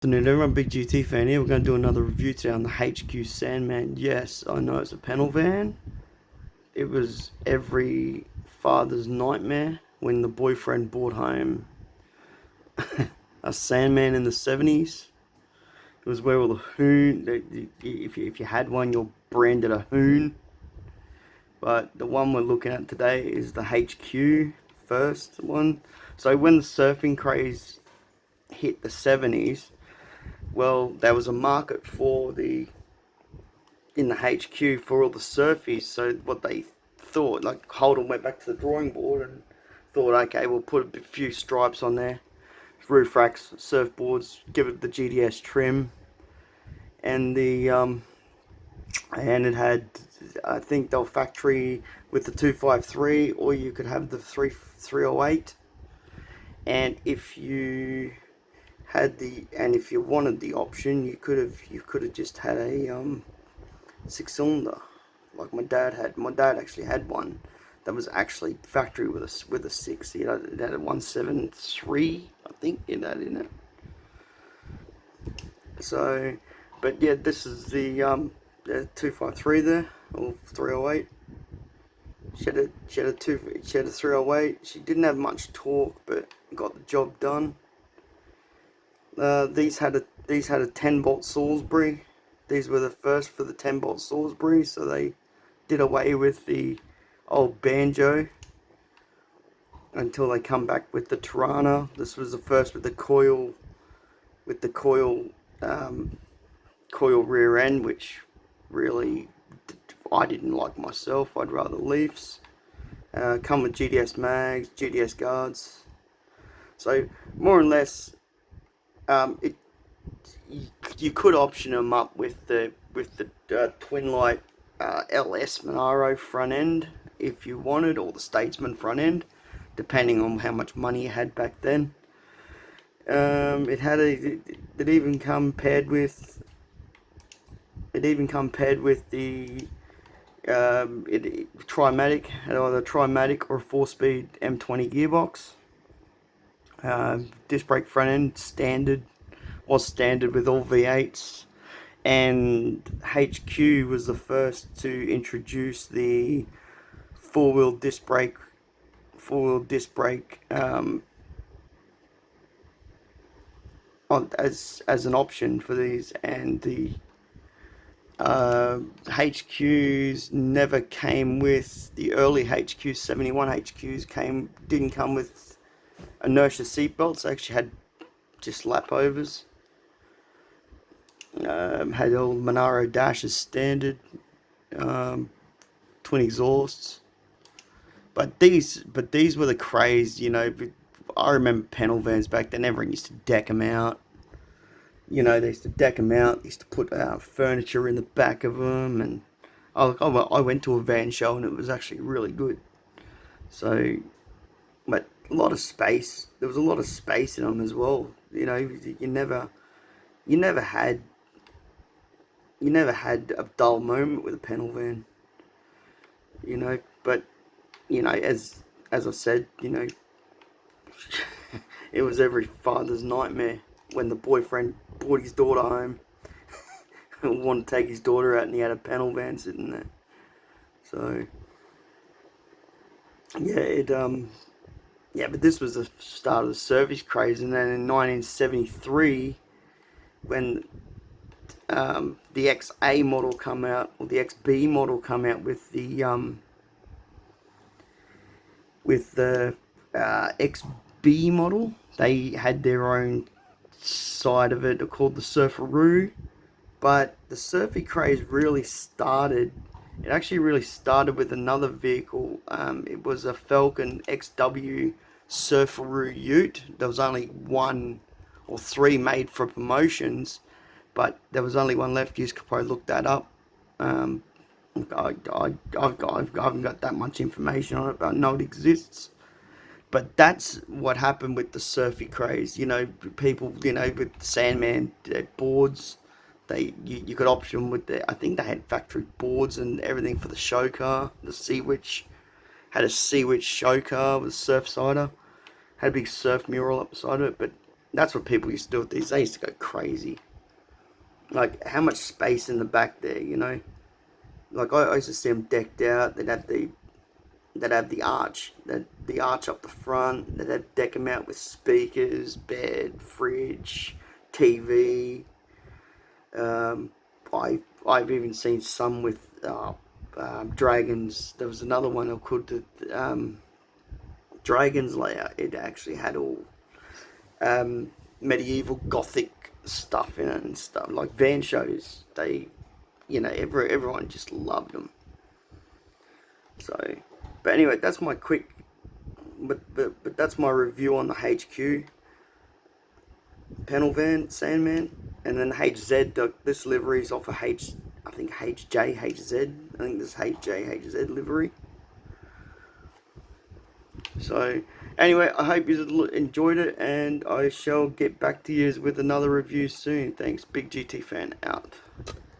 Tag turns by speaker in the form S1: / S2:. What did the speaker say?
S1: Afternoon everyone, big GT fan here. We're going to do another review today on the HQ Sandman. Yes, I know it's a panel van. It was every father's nightmare when the boyfriend brought home a Sandman in the 70s. It was where all the Hoon, if you had one, you're branded a Hoon. But the one we're looking at today is the HQ first one. So when the surfing craze hit the 70s, well, there was a market in the HQ for all the surfies. So what they thought, like Holden went back to the drawing board and thought, okay, we'll put a few stripes on there, roof racks, surfboards, give it the GDS trim, and and it had, I think they were factory with the 253, or you could have the 308, and if you if you wanted the option, you could have just had a 6-cylinder like my dad had. My dad actually had one that was actually factory with a 6. It had a 173, I think, in that in it. So, but yeah, this is the 253 there, or 308. She had a 308. She didn't have much torque, but got the job done. These had a 10-bolt Salisbury. These were the first for the 10-bolt Salisbury, so they did away with the old banjo until they come back with the Tirana. This was the first with the coil, coil rear end, which really I didn't like myself. I'd rather Leafs. Come with GDS mags, GDS guards. So more or less, you could option them up with the twin light LS Monaro front end if you wanted, or the Statesman front end, depending on how much money you had back then. It even come paired with the Trimatic. Had either a Trimatic or a 4-speed M20 gearbox. Disc brake front end was standard with all V8s, and HQ was the first to introduce the four-wheel disc brake as an option for these. And the HQs never came with the early HQ 71 HQs didn't come with inertia seatbelts. They actually had just lap overs. Had all Monaro dashes standard, twin exhausts. But these were the craze, I remember panel vans back then. Everyone used to deck them out. They used to deck them out. They used to put furniture in the back of them, and I went to a van show and it was actually really good. So, but a lot of space. There was a lot of space in them as well. You never had a dull moment with a panel van. But as I said, it was every father's nightmare when the boyfriend brought his daughter home and wanted to take his daughter out, and he had a panel van sitting there. So but this was the start of the service craze. And then in 1973, when the XA model come out, or the XB model come out with the XB model, they had their own side of it called the Surfaroo. But the surfing craze really started. It actually really started with another vehicle. It was a Falcon XW Surfaroo Ute. There was only 1 or 3 made for promotions, but there was only one left. You could probably look that up. I haven't got that much information on it, but I know it exists. But that's what happened with the surfy craze. People, with Sandman boards, you could option with I think they had factory boards and everything for the show car. The Sea Witch had a Sea Witch show car with a surf sider. Had a big surf mural up beside it. But That's what people used to do with these. They used to go crazy. Like, how much space in the back there, you know? Like, I used to see them decked out. They'd have the arch, the arch up the front. They'd deck them out with speakers, bed, fridge, TV. Um, I've even seen some with dragons. There was another one called the Dragons layout. It actually had all medieval gothic stuff in it and stuff like van shows. They, everyone just loved them. So, but anyway, that's my quick, but that's my review on the HQ panel van Sandman, and then HZ. This livery is off a H, I think HJHZ. I think this HJHZ livery. So, anyway, I hope you enjoyed it, and I shall get back to you with another review soon. Thanks, Big GT Fan out.